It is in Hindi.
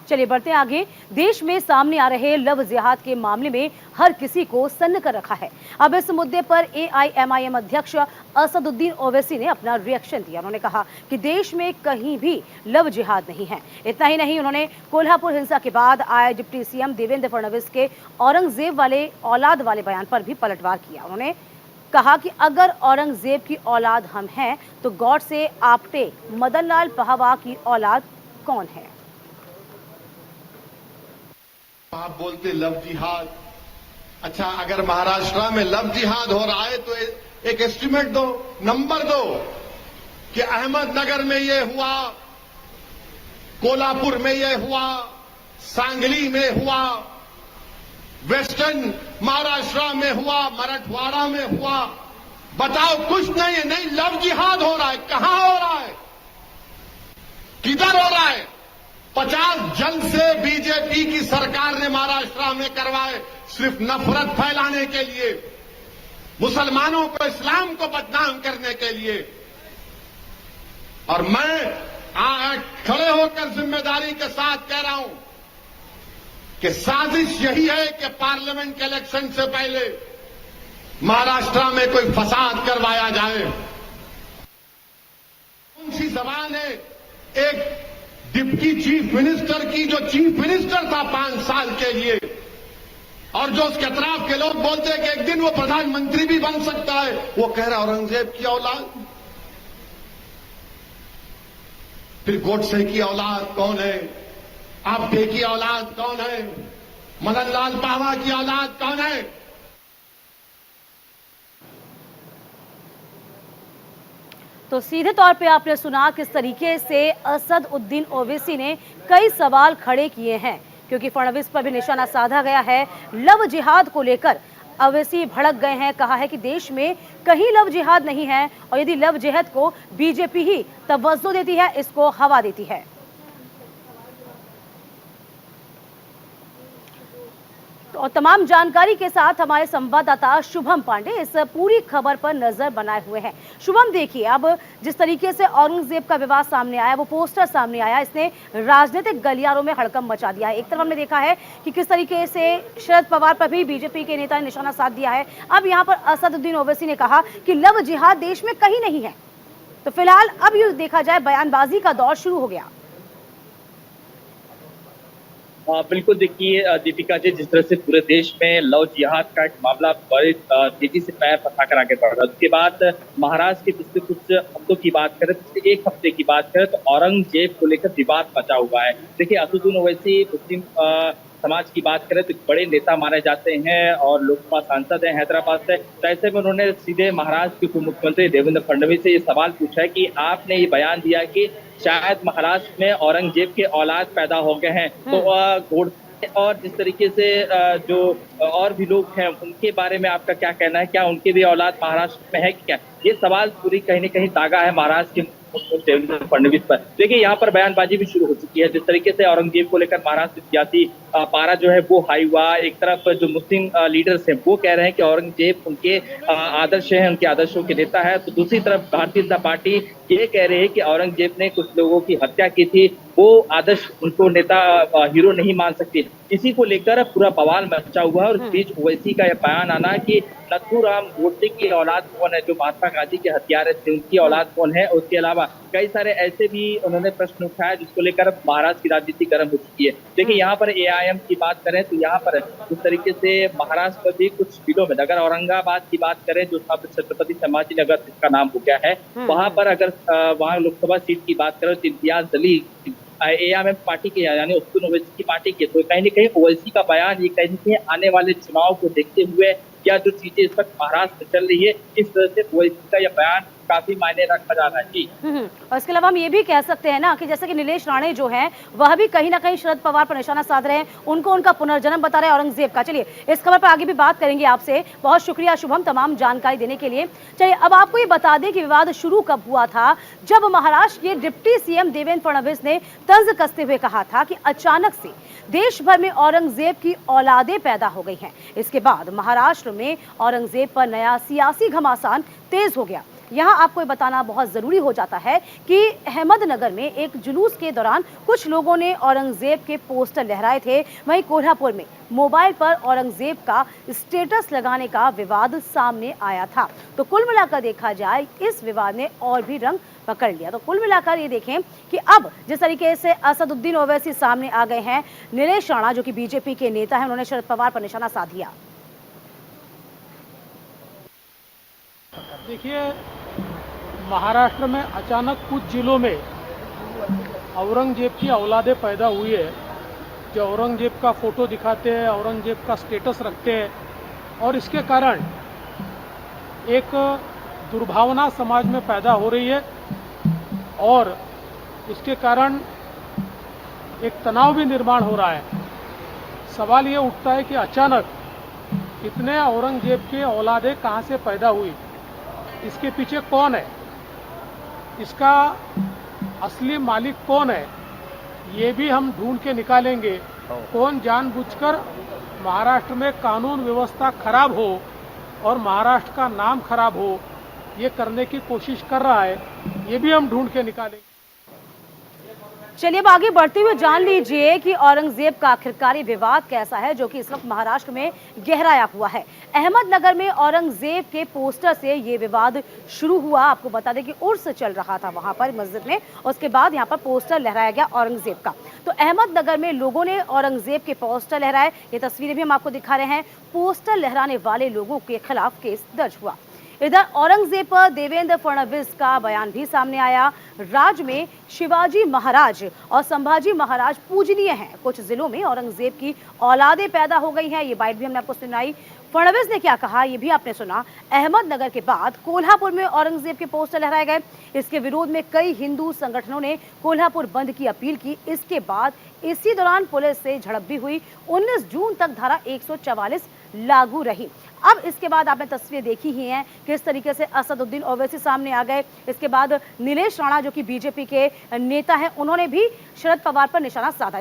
चलिए बढ़ते हैं आगे। देश में सामने आ रहे लव जिहाद के मामले में हर किसी को सन्न कर रखा है। अब इस मुद्दे पर एआईएमआईएम अध्यक्ष असदुद्दीन ओवैसी ने अपना रिएक्शन दिया। उन्होंने कहा कि देश में कहीं भी लव जिहाद नहीं है। इतना ही नहीं, उन्होंने कोल्हापुर हिंसा के बाद आए डिप्टी सीएम देवेंद्र फडणवीस के औरंगजेब वाले औलाद वाले बयान पर भी पलटवार किया। उन्होंने कहा कि अगर औरंगजेब की औलाद हम हैं तो गॉड से आपटे मदनलाल पहलवा की औलाद कौन है। आप बोलते लव जिहाद। अच्छा, अगर महाराष्ट्र में लव जिहाद हो रहा है तो एक एस्टिमेट दो, नंबर दो कि अहमदनगर में ये हुआ, कोल्हापुर में ये हुआ, सांगली में हुआ, वेस्टर्न महाराष्ट्र में हुआ, मराठवाड़ा में हुआ। बताओ, कुछ नहीं है। नहीं, लव जिहाद हो रहा है। कहां हो रहा है, किधर हो रहा है? 50 जन से बीजेपी की सरकार ने महाराष्ट्र में करवाए, सिर्फ नफरत फैलाने के लिए, मुसलमानों को, इस्लाम को बदनाम करने के लिए। और मैं खड़े होकर जिम्मेदारी के साथ कह रहा हूं कि साजिश यही है कि पार्लियामेंट के इलेक्शन से पहले महाराष्ट्र में कोई फसाद करवाया जाए। कौन सी जबान है एक डिप्टी चीफ मिनिस्टर की, जो चीफ मिनिस्टर था 5 साल के लिए, और जो उसके अतराफ के लोग बोलते हैं कि एक दिन वो प्रधानमंत्री भी बन सकता है, वो कह रहा औरंगजेब की औलाद। फिर गोडसे की औलाद कौन है? आपटे की औलाद कौन है? मदनलाल पहलवा की औलाद कौन है? तो सीधे तौर पे आपने सुना किस तरीके से असदुद्दीन ओवैसी ने कई सवाल खड़े किए हैं, क्योंकि फडणवीस पर भी निशाना साधा गया है। लव जिहाद को लेकर ओवैसी भड़क गए हैं। कहा है कि देश में कहीं लव जिहाद नहीं है, और यदि लव जिहाद को बीजेपी ही तवज्जो देती है, इसको हवा देती है। और तमाम जानकारी के साथ हमारे संवाददाता शुभम पांडे इस पूरी खबर पर नजर बनाए हुए हैं। शुभम, देखिए, अब जिस तरीके से औरंगजेब का विवाद सामने आया, वो पोस्टर सामने आया, इसने राजनीतिक गलियारों में हड़कंप मचा दिया है। एक तरफ हमने देखा है कि किस तरीके से शरद पवार पर भी बीजेपी के नेता ने निशाना साध दिया है। अब यहाँ पर असदुद्दीन ओवैसी ने कहा कि लव जिहाद देश में कहीं नहीं है। तो फिलहाल अब ये देखा जाए, बयानबाजी का दौर शुरू हो गया। बिल्कुल, देखिए दीपिका जी, जिस तरह से पूरे देश में लव जिहाद का एक मामला बड़े तेजी से पैर पसाकर आगे बढ़ रहा है, उसके बाद महाराष्ट्र के पिछले कुछ हफ्तों की बात करें, पिछले 1 हफ्ते की बात करें, तो औरंगजेब को लेकर विवाद मचा हुआ है। देखिए, असदुद्दीन ओवैसी मुस्लिम समाज की बात करें तो बड़े नेता माने जाते हैं और लोकसभा सांसद हैं हैदराबाद से। तो ऐसे में उन्होंने सीधे महाराष्ट्र के उप मुख्यमंत्री देवेंद्र फडणवीस से ये सवाल पूछा है कि आपने ये बयान दिया कि शायद महाराष्ट्र में औरंगजेब के औलाद पैदा हो गए हैं, तो गोडसे और जिस तरीके से जो और भी लोग हैं उनके बारे में आपका क्या कहना है? क्या उनके भी औलाद महाराष्ट्र में है कि क्या? ये सवाल पूरी कहीं न कहीं दागा है महाराष्ट्र के देवेंद्र फडणवीस पर। देखिए, यहाँ पर बयानबाजी भी शुरू हो चुकी है। जिस तरीके से औरंगजेब को लेकर महाराष्ट्र सियासी पारा जो है वो हाई हुआ। एक तरफ जो मुस्लिम लीडर्स हैं वो कह रहे हैं कि औरंगजेब उनके आदर्श हैं, उनके आदर्शों के नेता है, तो दूसरी तरफ भारतीय जनता पार्टी ये कह रही है कि औरंगजेब ने कुछ लोगों की हत्या की थी, वो आदर्श उनको नेता हीरो नहीं मान सकती। इसी को लेकर पूरा बवाल मचा हुआ है। और इस बीच ओवैसी का यह बयान आना कि नथुराम गोडसे की औलाद कौन है, जो महात्मा गांधी के हत्यारे थे, उनकी औलाद कौन है? उसके अलावा कई सारे ऐसे भी उन्होंने प्रश्न उठाया जिसको लेकर महाराष्ट्र की राजनीति गर्म हो चुकी है। देखिए, यहाँ पर एआईएम की बात करें तो यहाँ पर जिस तरीके से महाराष्ट्र में भी कुछ जिलों में, अगर औरंगाबाद की बात करें जो अब छत्रपति संभाजी नगर जिसका नाम हो गया है, वहां पर अगर वहां लोकसभा सीट की बात करें तो इम्तियाज जलील एआईएम पार्टी के यानी असदुद्दीन ओवैसी की पार्टी के, तो कहीं न कहीं ओवैसी का बयान ये कहीं न कहीं आने वाले चुनाव को देखते हुए क्या जो चीजें इस वक्त महाराष्ट्र में चल रही है, इस तरह से ओवैसी का यह बयान काफी मायने रखा जा रहा है। जी। और इसके अलावा हम ये भी कह सकते हैं ना कि जैसे कि नीलेश राणे जो हैं वह भी कहीं ना कहीं शरद पवार पर निशाना साध रहे हैं, उनको उनका पुनर्जन्म बता रहे हैं औरंगजेब का। चलिए, इस खबर पर आगे भी बात करेंगे आपसे। बहुत शुक्रिया शुभम तमाम जानकारी देने के लिए। चलिए, अब आपको ये बता दें कि विवाद शुरू कब हुआ था, जब महाराष्ट्र के डिप्टी सीएम देवेंद्र फडणवीस ने तंज कसते हुए कहा था कि अचानक से देश भर में औरंगजेब की औलादें पैदा हो गई हैं। इसके बाद महाराष्ट्र में औरंगजेब पर नया सियासी घमासान तेज हो गया। यहाँ आपको ये बताना बहुत जरूरी हो जाता है कि अहमदनगर में एक जुलूस के दौरान कुछ लोगों ने औरंगजेब के पोस्टर लहराए थे। वहीं कोल्हापुर में मोबाइल पर औरंगजेब का स्टेटस लगाने का विवाद सामने आया था। तो कुल मिलाकर देखा जाए इस विवाद ने और भी रंग पकड़ लिया। तो कुल मिलाकर ये देखें कि अब जिस तरीके से असदुद्दीन ओवैसी सामने आ गए हैं, नीलेश राणा जो कि बीजेपी के नेता हैं, उन्होंने शरद पवार पर निशाना साध दिया। देखिए, महाराष्ट्र में अचानक कुछ जिलों में औरंगजेब की औलादें पैदा हुई है, जो औरंगजेब का फोटो दिखाते हैं, औरंगजेब का स्टेटस रखते हैं, और इसके कारण एक दुर्भावना समाज में पैदा हो रही है और इसके कारण एक तनाव भी निर्माण हो रहा है। सवाल ये उठता है कि अचानक इतने औरंगजेब के औलादें कहाँ से पैदा हुई, इसके पीछे कौन है, इसका असली मालिक कौन है, ये भी हम ढूंढ के निकालेंगे। कौन जानबूझकर महाराष्ट्र में कानून व्यवस्था खराब हो और महाराष्ट्र का नाम खराब हो, ये करने की कोशिश कर रहा है, ये भी हम ढूंढ के निकालेंगे। चलिए अब आगे बढ़ते हुए जान लीजिए कि औरंगजेब का आखिरकार विवाद कैसा है, जो कि इस वक्त महाराष्ट्र में गहराया हुआ है। अहमदनगर में औरंगजेब के पोस्टर से ये विवाद शुरू हुआ। आपको बता दें कि उर्स चल रहा था वहां पर मस्जिद में, उसके बाद यहां पर पोस्टर लहराया गया औरंगजेब का। तो अहमदनगर में लोगों ने औरंगजेब के पोस्टर लहराए। ये तस्वीरें भी हम आपको दिखा रहे हैं। पोस्टर लहराने वाले लोगों के खिलाफ केस दर्ज हुआ। इधर औरंगजेब पर देवेंद्र फडणवीस का बयान भी सामने आया। राज्य में शिवाजी महाराज और संभाजी महाराज पूजनीय हैं। कुछ जिलों में औरंगजेब की औलादें पैदा हो गई हैं। ये बाइट भी हमने आपको सुनाई। फडणवीस ने क्या कहा ये भी आपने सुना। अहमदनगर के बाद कोल्हापुर में औरंगजेब के पोस्टर लहराए गए। इसके विरोध में कई हिंदू संगठनों ने कोल्हापुर बंद की अपील की। इसके बाद इसी दौरान पुलिस से झड़प भी हुई। 19 जून तक धारा 144 लागू रही। अब इसके बाद आपने तस्वीरें देखी ही हैं किस तरीके से असदुद्दीन ओवैसी सामने आ गए। इसके बाद नीलेश राणा जो कि बीजेपी के नेता हैं, उन्होंने भी शरद पवार पर निशाना साधा।